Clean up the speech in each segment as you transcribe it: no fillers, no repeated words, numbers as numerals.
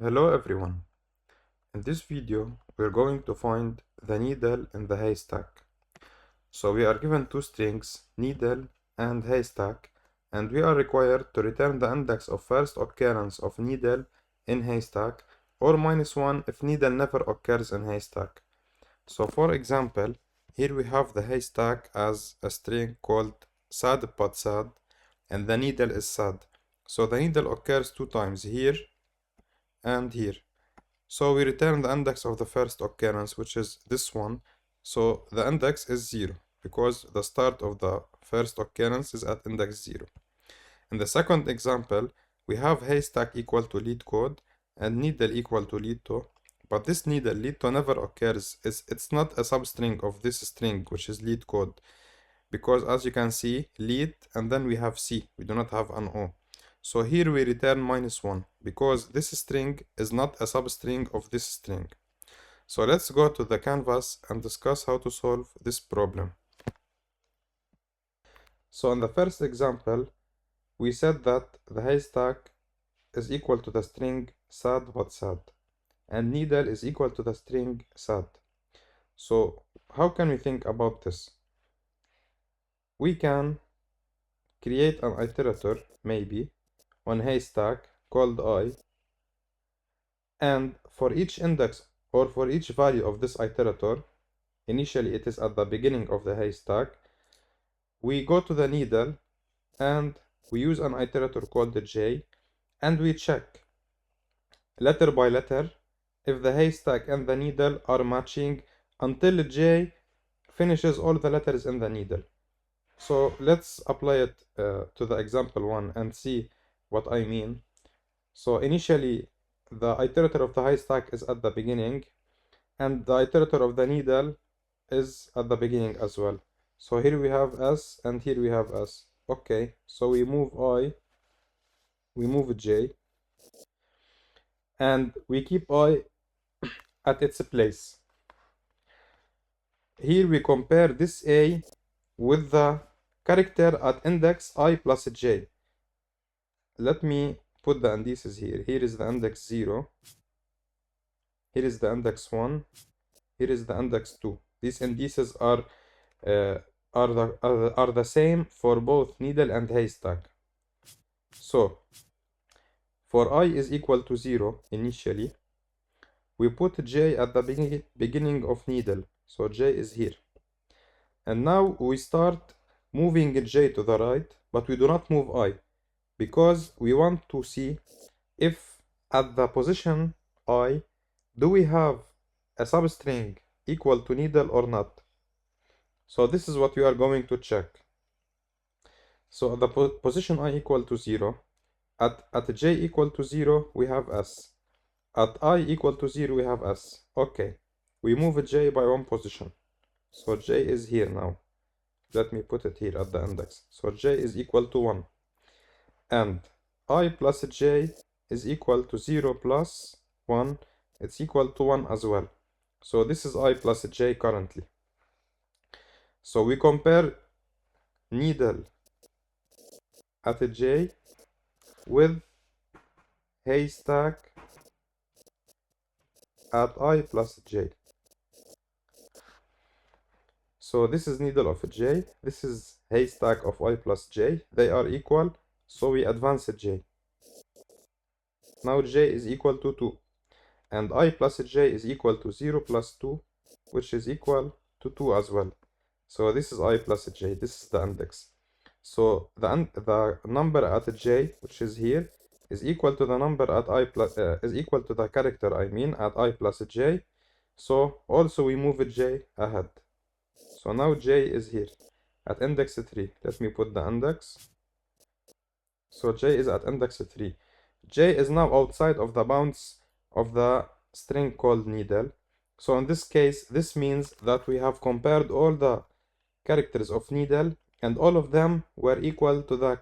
Hello everyone. In this video, we're going to find the needle in the haystack. So we are given two strings, needle and haystack, and we are required to return the index of first occurrence of needle in haystack, or -1 if needle never occurs in haystack. So for example, here we have the haystack as a string called sad but sad, and the needle is sad. So the needle occurs two times, here and here. So we return the index of the first occurrence, which is this one. So the index is 0 because the start of the first occurrence is at index 0. In the second example, we have haystack equal to leetcode and needle equal to leetto, but this needle leetto never occurs. It's not a substring of this string, which is leetcode, because as you can see, leet and then we have C, we do not have an O. So here we return -1 because this string is not a substring of this string. So let's go to the canvas and discuss how to solve this problem. So in the first example, we said that the haystack is equal to the string sad but sad, and needle is equal to the string sad. So how can we think about this? We can create an iterator, maybe, on haystack called I, and for each index or for each value of this iterator, initially it is at the beginning of the haystack, we go to the needle and we use an iterator called J, and we check letter by letter if the haystack and the needle are matching until J finishes all the letters in the needle. So let's apply it to the example 1 and see what I mean. So initially the iterator of the haystack is at the beginning, and the iterator of the needle is at the beginning as well. So here we have S and here we have S. Okay, so we move I, we move J, and we keep I at its place. Here we compare this A with the character at index I plus J. Let me put the indices here. Here is the index 0. Here is the index 1. Here is the index 2. These indices are the same for both needle and haystack. So for I is equal to 0 initially, we put J at the beginning of needle. So J is here. And now we start moving J to the right, but we do not move I, because we want to see if at the position I, do we have a substring equal to needle or not. So this is what we are going to check. So at the position I equal to 0, at J equal to 0, we have S. At I equal to 0, we have S. Okay, we move J by one position. So J is here now. Let me put it here at the index. So J is equal to 1. And I plus J is equal to 0 plus 1. It's equal to 1 as well. So this is I plus J currently. So we compare needle at J with haystack at I plus J. So this is needle of J, this is haystack of I plus J. They are equal, so we advance J. Now J is equal to 2, and I plus J is equal to 0 plus 2, which is equal to 2 as well. So this is I plus J, this is the index. So the number at J, which is here, is equal to the number at I plus, is equal to the character, I mean, at I plus J. So also we move J ahead. So now J is here at index 3. Let me put the index. So J is at index 3. J is now outside of the bounds of the string called needle. So in this case, this means that we have compared all the characters of needle, and all of them were equal to the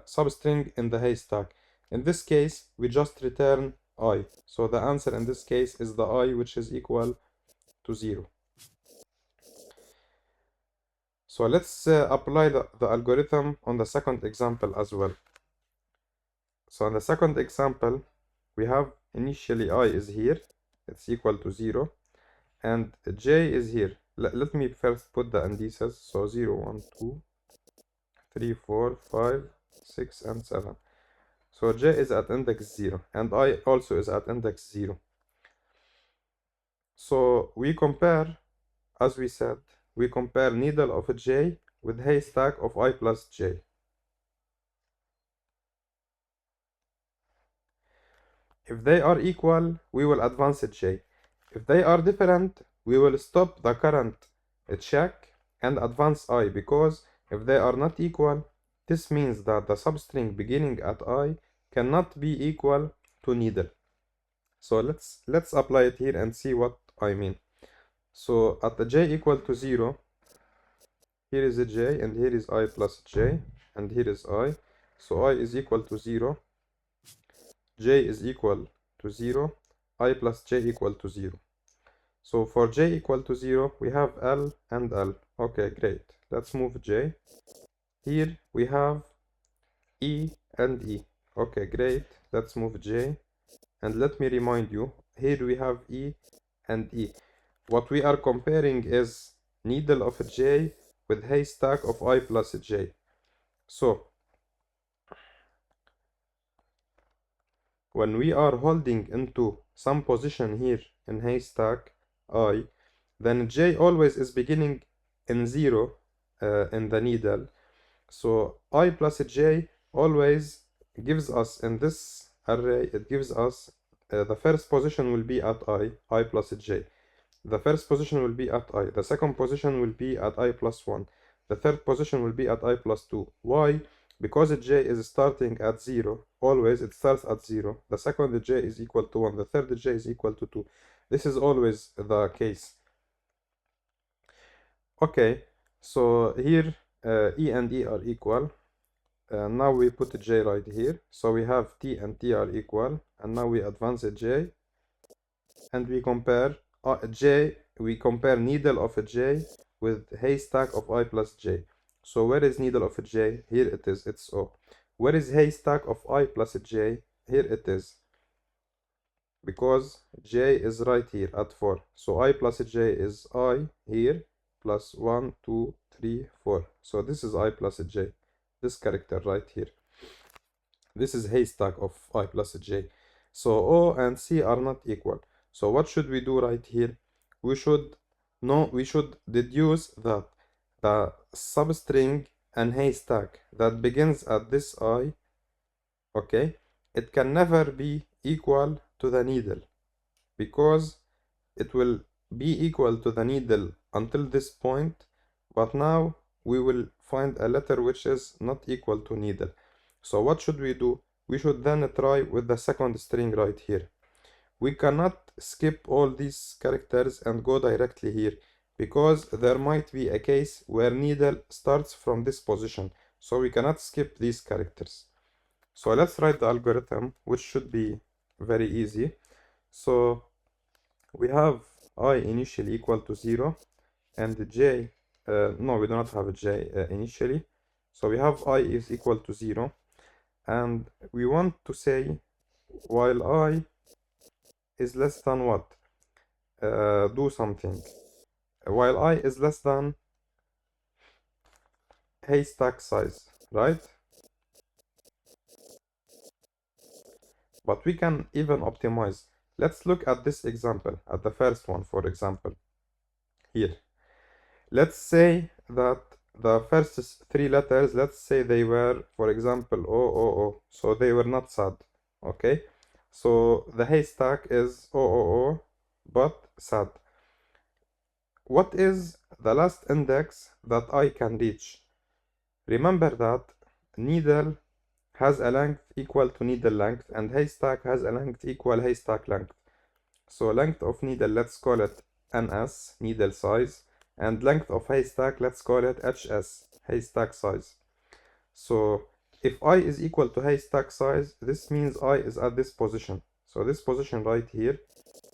substring in the haystack. In this case, we just return I. So the answer in this case is the I, which is equal to 0. So let's apply the algorithm on the second example as well. So in the second example, we have initially I is here, it's equal to 0, and j is here. Let me first put the indices. So 0, 1, 2, 3, 4, 5, 6, and 7. So j is at index 0, and I also is at index 0. So we compare, as we said, we compare needle of j with haystack of I plus j. If they are equal, we will advance j. If they are different, we will stop the current check and advance I, because if they are not equal, this means that the substring beginning at I cannot be equal to needle. So let's apply it here and see what I mean. So at the j equal to 0, here is a j and here is I plus j, and here is I. So I is equal to 0, j is equal to 0, I plus j equal to 0. So for j equal to 0, we have L and L. Okay, great. Let's move j. Here we have E and E. Okay, great. Let's move j. And let me remind you, here we have E and E. What we are comparing is needle of j with haystack of I plus j. So when we are holding into some position here in haystack I, then j always is beginning in 0 in the needle. So I plus j always gives us, in this array, it gives us the first position will be at I plus j. The first position will be at I. The second position will be at I plus 1. The third position will be at I plus 2. Why? Because j is starting at 0. Always it starts at 0. The second j is equal to 1. The third j is equal to 2. This is always the case. Okay, so here E and E are equal. Now we put j right here. So we have T and T are equal. And now we advance j. And we compare we compare needle of j with haystack of I plus j. So where is needle of j? Here it is, it's O. Where is haystack of I plus j? Here it is. Because j is right here at 4. So I plus j is I here plus 1, 2, 3, 4. So this is I plus j. This character right here. This is haystack of I plus j. So O and C are not equal. So what should we do right here? We should deduce that the substring and haystack that begins at this I, okay, it can never be equal to the needle, because it will be equal to the needle until this point, but now we will find a letter which is not equal to needle. So what should we do? We should then try with the second string right here. We cannot skip all these characters and go directly here, because there might be a case where needle starts from this position. So we cannot skip these characters. So let's write the algorithm, which should be very easy. So we have I initially equal to 0 and j, no, we do not have a j initially. So we have I is equal to 0, and we want to say while I is less than what? Do something. While I is less than haystack size, right? But we can even optimize. Let's look at this example, at the first one, for example. Here. Let's say that the first 3 letters, let's say they were, for example, O, O, O. So they were not sad, okay? So the haystack is O, O, O, but sad. What is the last index that I can reach? Remember that needle has a length equal to needle length, and haystack has a length equal haystack length. So length of needle, let's call it NS, needle size, and length of haystack, let's call it HS, haystack size. So if I is equal to haystack size, this means I is at this position. So this position right here,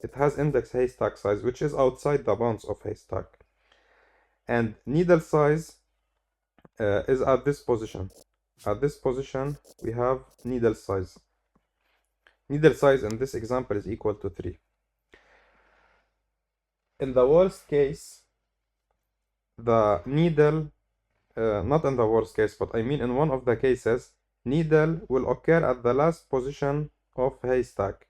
it has index haystack size, which is outside the bounds of haystack. And needle size is at this position. At this position, we have needle size. needle size in this example is equal to 3. In the worst case, the needle, not in the worst case, but I mean in one of the cases, needle will occur at the last position of haystack.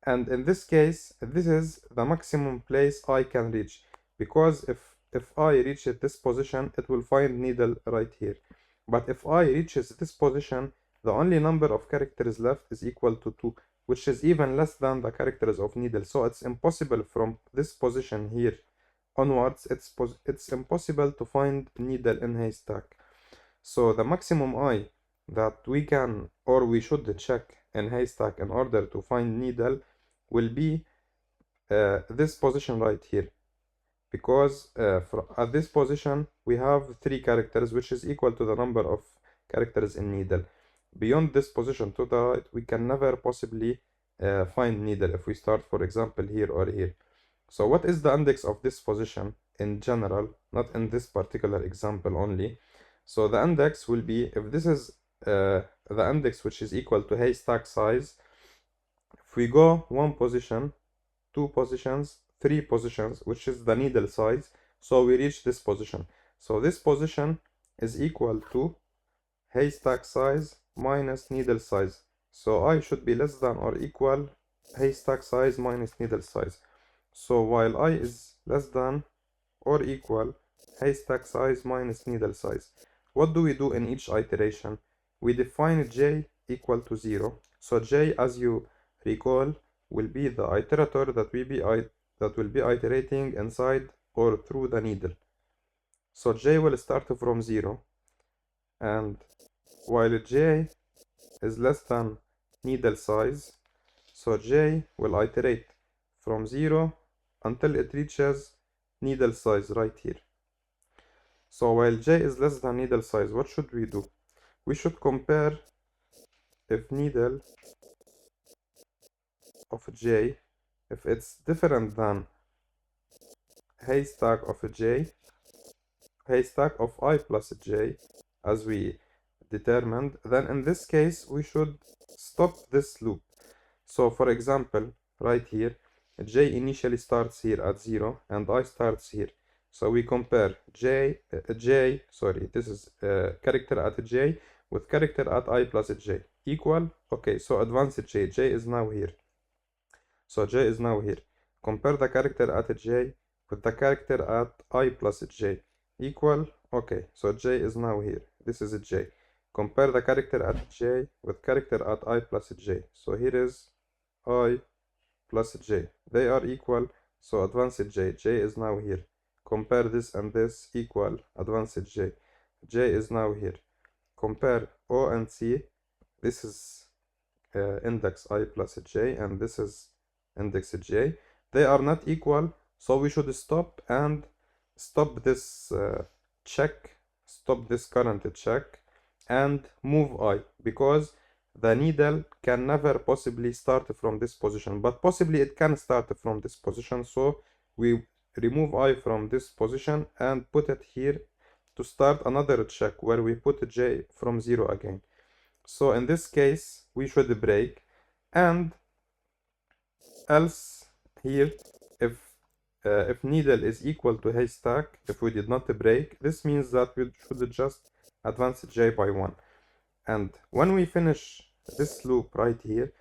And in this case, this is the maximum place I can reach, because if I reach at this position, it will find needle right here. But if I reaches this position, the only number of characters left is equal to 2, which is even less than the characters of needle. So it's impossible from this position here onwards, it's impossible to find needle in haystack. So the maximum I that we can or we should check in haystack in order to find needle will be this position right here, because at this position we have 3 characters, which is equal to the number of characters in needle. Beyond this position to the right, we can never possibly find needle if we start, for example, here or here. So what is the index of this position in general, not in this particular example only? So the index will be, if this is the index which is equal to haystack size, if we go 1 position, 2 positions, 3 positions, which is the needle size, so we reach this position. So this position is equal to haystack size minus needle size. So I should be less than or equal haystack size minus needle size. So while I is less than or equal haystack size minus needle size, what do we do in each iteration? We define j equal to 0. So j, as you recall, will be the iterator that will be iterating inside or through the needle. So j will start from 0, and while j is less than needle size, so j will iterate from 0 until it reaches needle size right here. So while j is less than needle size, what should we do? We should compare if needle of j, if it's different than haystack of j, haystack of I plus j, as we determined, then in this case we should stop this loop. So for example, right here, j initially starts here at 0 and I starts here. So we compare this is character at j with character at I plus j equal. Okay, so advanced j is now here. So j is now here. Compare the character at j with the character at I plus j equal. Okay, so j is now here. This is j. Compare the character at j with character at I plus j. So here is I plus j. They are equal. So advanced j is now here. Compare this and this equal advanced j is now here. Compare O and C. This is index I plus j and this is index j. They are not equal, so we should stop and stop this check, stop this current check and move I, because the needle can never possibly start from this position, but possibly it can start from this position. So we remove I from this position and put it here to start another check where we put j from 0 again. So in this case we should break, and else here if needle is equal to haystack, if we did not break, this means that we should just advance j by 1. And when we finish this loop right here,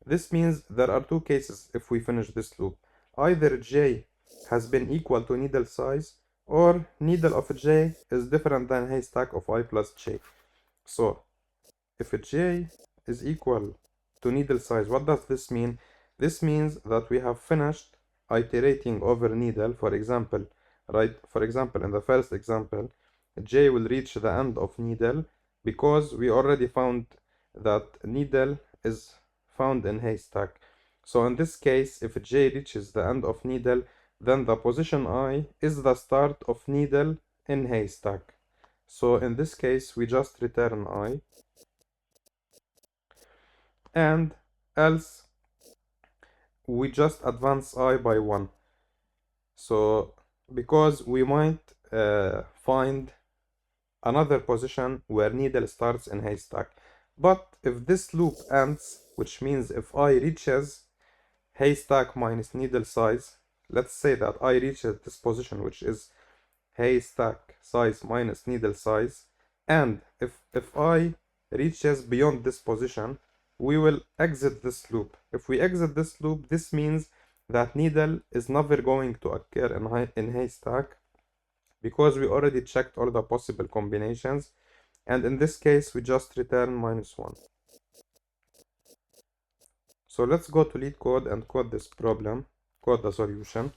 this means there are 2 cases if we finish this loop. Either j has been equal to needle size, or needle of j is different than haystack of I plus j. So if j is equal to needle size, what does this mean? This means that we have finished iterating over needle. For example, in the first example, j will reach the end of needle because we already found that needle is found in haystack. So in this case, if j reaches the end of needle, then the position I is the start of needle in haystack. So in this case, we just return I, and else we just advance I by 1. So because we might find another position where needle starts in haystack. But if this loop ends which means if I reaches haystack minus needle size, let's say that I reaches this position, which is haystack size minus needle size, and if I reaches beyond this position, we will exit this loop. If we exit this loop, this means that needle is never going to occur in haystack, because we already checked all the possible combinations, and in this case we just return -1. So let's go to leetcode and code this problem, code the solution.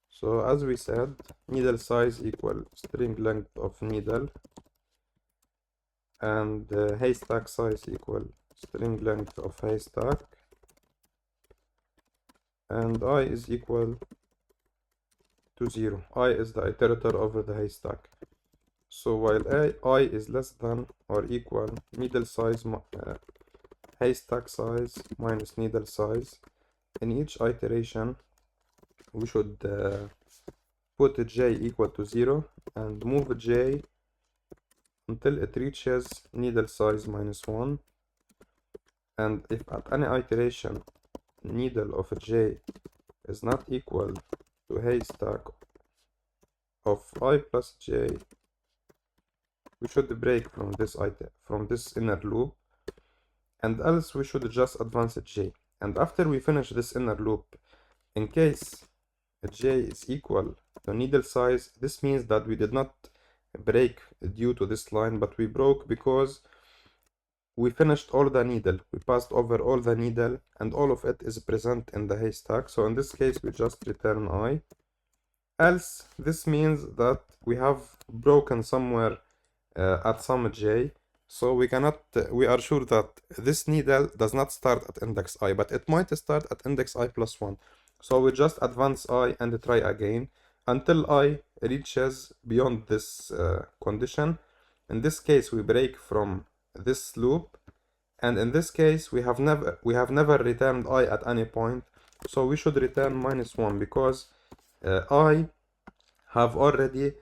So as we said, needle size equal string length of needle, and haystack size equal string length of haystack, and I is equal to 0. I is the iterator over the haystack. So while I is less than or equal needle size haystack size minus needle size, in each iteration we should put j equal to 0 and move j until it reaches needle size -1. And if at any iteration needle of j is not equal to haystack of I plus j, we should break from this inner loop, and else we should just advance j. And after we finish this inner loop, in case j is equal to needle size, this means that we did not break due to this line, but we broke because we finished all the needle. We passed over all the needle and all of it is present in the haystack. So in this case we just return I. Else this means that we have broken somewhere at some j, so we are sure that this needle does not start at index I, but it might start at index I plus 1. So we just advance I and try again until I reaches beyond this condition. In this case we break from this loop, and in this case we have never returned I at any point, so we should return -1 because I have already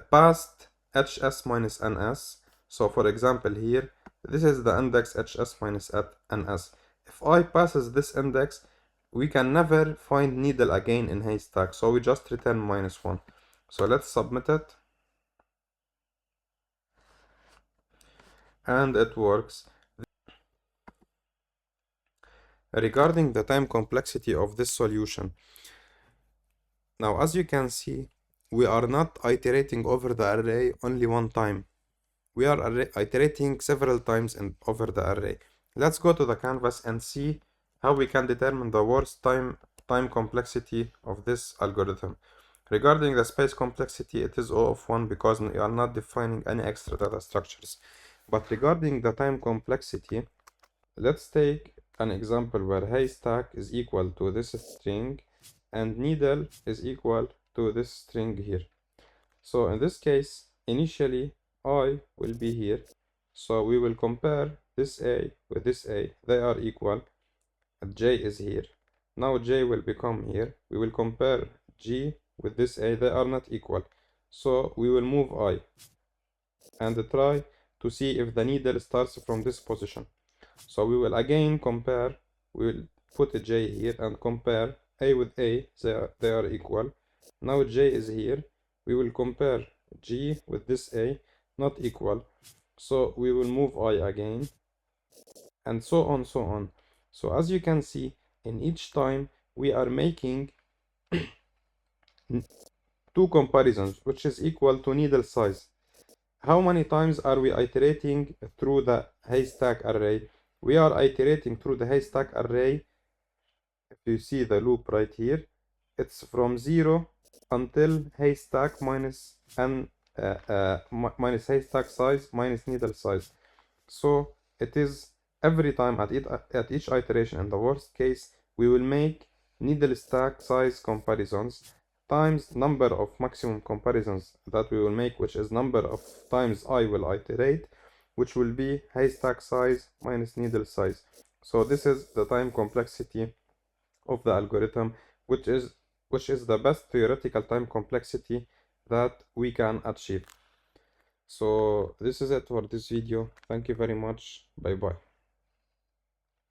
passed hs minus ns. So for example here, this is the index hs minus ns. If I passes this index, we can never find needle again in haystack, so we just return -1. So let's submit it, and it works. Regarding the time complexity of this solution, now as you can see, we are not iterating over the array only one time. We are iterating several times over the array. Let's go to the canvas and see how we can determine the worst time complexity of this algorithm. Regarding the space complexity, it is O of 1 because we are not defining any extra data structures. But regarding the time complexity, let's take an example where haystack is equal to this string and needle is equal to this string here. So in this case, initially I will be here, so we will compare this A with this A. They are equal. J is here. Now J will become here. We will compare G with this A. They are not equal, so we will move I and try to see if the needle starts from this position. So we will again compare. We will put a J here and compare A with A. They are equal. Now J is here. We will compare G with this A, not equal, so we will move I again, and so on, so on. So as you can see, in each time we are making two comparisons, which is equal to needle size. How many times are we iterating through the haystack array? We are iterating through the haystack array. If you see the loop right here, it's from 0 until haystack minus haystack size minus needle size. So it is every time at each iteration. In the worst case, we will make needle stack size comparisons times number of maximum comparisons that we will make, which is number of times I will iterate, which will be haystack size minus needle size. So this is the time complexity of the algorithm, which is the best theoretical time complexity that we can achieve. So this is it for this video. Thank you very much. Bye bye.